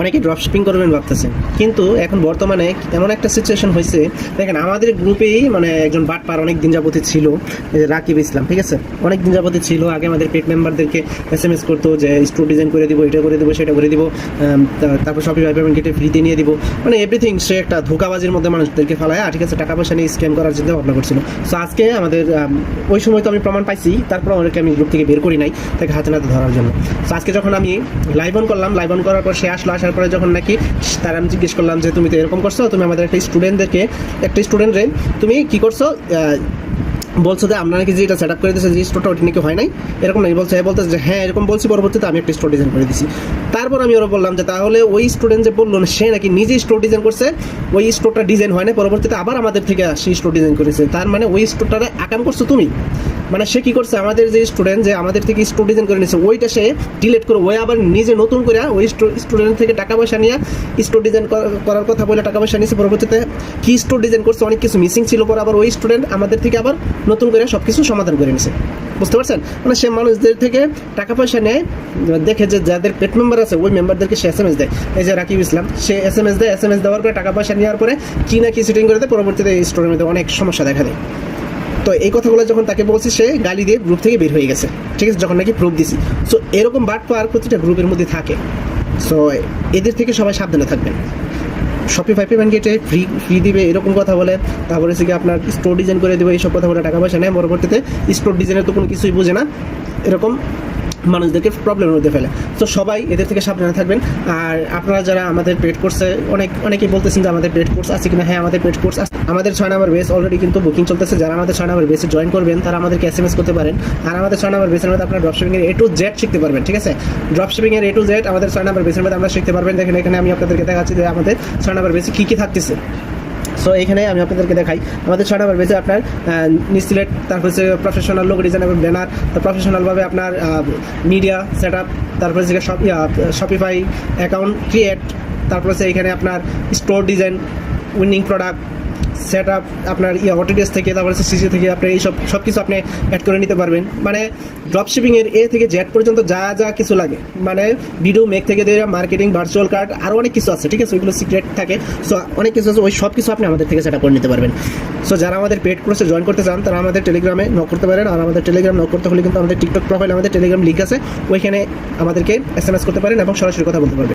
অনেকে drop shipping করবেন ভাবতেছেন, কিন্তু এখন বর্তমানে এমন একটা সিচুয়েশন হয়েছে, দেখেন আমাদের গ্রুপেই মানে একজন বাটপার অনেক দিন যাবতই ছিল, রাকিব ইসলাম, ঠিক আছে, অনেক দিন যাবতই ছিল। আগে আমাদের পেট মেম্বারদেরকে SMS করতো যে স্টোর ডিজাইন করে দিব, এটা করে দিব, সেটা করে দিব, তারপর শপিফাই পেমেন্ট গেটে ফ্রিতে নিয়ে দিব, মানে এভরিথিং। সে একটা ধোঁকাবাজির মধ্যে মানুষদেরকে ফেলায়, ঠিক আছে, টাকা পয়সা নিয়ে স্ক্যাম করার চিন্তা ভাবনা করছিল। সো আজকে আমাদের ওই সময় তো আমি প্রমাণ পাইছি, তারপর আমাদেরকে আমি গ্রুপ থেকে বের করি নাই তাকে হাতে নাতে ধরার জন্য। সো আজকে যখন আমি লাইভ অন করলাম, লাইভ অন করার পর সে আসার পরে যখন নাকি তার আমি জিজ্ঞেস করলাম যে তুমি তো এরকম করছো, তুমি আমাদের একটা স্টুডেন্টরে তুমি কি করছো, বলছো যে আমরা নাকি যেটা সেট আপ করে দিয়েছে যে স্টোরটা ওটা নাকি হয় নাই, এরকম নাকি বলছে। বলতেছে যে হ্যাঁ এরকম বলছি, পরবর্তীতে আমি একটা স্টোর ডিজাইন করে দিছি। তারপর আমি ওরা বললাম যে তাহলে ওই স্টুডেন্ট যে বললো সে নাকি নিজেই স্টোর ডিজাইন করছে, ওই স্টোরটা ডিজাইন হয় না, পরবর্তীতে আবার আমাদের থেকে সেই স্টোর ডিজাইন করেছে। তার মানে ওই স্টোরটারে আকাম করছো তুমি। মানে সে কি করছে, আমাদের যে স্টুডেন্ট যে আমাদের থেকে স্টোর ডিজাইন করে নিচ্ছে ওইটা সে ডিলিট করে ওই আবার নিজে নতুন করে ওই স্টুডেন্ট থেকে টাকা পয়সা নিয়ে স্টোর ডিজাইন করার কথা বলে টাকা পয়সা নিয়েছে। পরবর্তীতে কি স্টোর ডিজাইন করছে, অনেক কিছু মিসিং ছিল, পর আবার ওই স্টুডেন্ট আমাদের থেকে আবার নতুন করে সব কিছু সমাধান করে নিছে। বুঝতে পারছেন? মানে সে মানুষদের থেকে টাকা পয়সা নেয়, দেখে যে যাদের পেট মেম্বার আছে ওই মেম্বারদেরকে সে SMS দেয়। এই যে রাকিব ইসলাম, সে SMS দেয়, SMS দেওয়ার পরে টাকা পয়সা নেওয়ার পরে কি না কি সেটিং করে দেয়, পরবর্তীতে এই স্টোরের মধ্যে অনেক সমস্যা দেখা দেয়। তো এই কথাগুলো যখন তাকে বলছি, সে গালি দিয়ে গ্রুপ থেকে বের হয়ে গেছে, ঠিক আছে, যখন নাকি প্রুফ দিছি। সো এরকম বাটপার প্রতিটা গ্রুপের মধ্যে থাকে। সো এদের থেকে সবাই সাবধানে থাকবেন। শপিফাই পেমেন্ট গেটে ফ্রি দিবে এরকম কথা বলে, তারপরে হচ্ছে কি আপনার স্টোর ডিজাইন করে দেবে এইসব কথা বলে টাকা পয়সা নেয়, পরবর্তীতে স্টোর ডিজাইনের তো কোনো কিছুই বোঝে না, এরকম মানুষদেরকে প্রবলেমের মধ্যে ফেলে। তো সবাই এদের থেকে সাবধানে থাকবেন। আর আপনারা যারা আমাদের পেড কোর্সে অনেকেই বলতেছেন যে আমাদের পেড কোর্স আছে কিনা, হ্যাঁ আমাদের পেড কোর্স আছে। আমাদের 6 নম্বর বেস অলরেডি কিন্তু বুকিং চলতেছে। যারা আমাদের 6 নম্বর বেসে জয়েন করবেন তারা আমাদেরকে SMS করতে পারেন। আর আমাদের 6 নম্বর বেসের মধ্যে আপনারা ড্রপশিপিং এর A to Z শিখতে পারবেন, ঠিক আছে। ড্রপশিপিং এর A to Z আমাদের 6 নম্বর বেসের মধ্যে আমরা শিখতে পারবেন। দেখেন এখানে আমি আপনাদেরকে দেখাচ্ছি যে আমাদের 6 নম্বর বেসে কী কী থাকতেছে। সো এখানে আমি আপনাদেরকে দেখাই আমাদের 6 নম্বর বেসে আপনার নিসিলেট, তারপর হচ্ছে প্রফেশনাল লোগো ডিজাইন এবং ব্যানার, প্রফেশনালভাবে আপনার মিডিয়া সেট আপ, তারপর হচ্ছে শপিফাই অ্যাকাউন্ট ক্রিয়েট, তারপর হচ্ছে এখানে আপনার store design, winning product set up, আপনার অটোডেস্ক থেকে, তারপর হচ্ছে CC থেকে আপনি এই সব কিছু আপনি অ্যাড করে নিতে পারবেন। মানে ড্রপশিপিংয়ের A থেকে Z পর্যন্ত যা কিছু লাগে, মানে ভিডিও মেক থেকে দিয়ে মার্কেটিং, ভার্চুয়াল কার্ড, আরও অনেক কিছু আছে, ঠিক আছে, ওইগুলো সিক্রেট থাকে। সো অনেক কিছু আছে, ওই সব কিছু আপনি আমাদের থেকে সেট আপ করে নিতে পারবেন। সো যারা আমাদের পেড কোর্সে জয়েন করতে চান তারা আমাদের টেলিগ্রামে নক করতে পারেন। আর আমাদের টেলিগ্রাম নক করতে হলে কিন্তু আমাদের টিকটক প্রোফাইলে আমাদের টেলিগ্রাম লিঙ্ক আছে, ওইখানে আমাদেরকে SMS করতে পারেন এবং সরাসরি কথা বলতে পারবেন।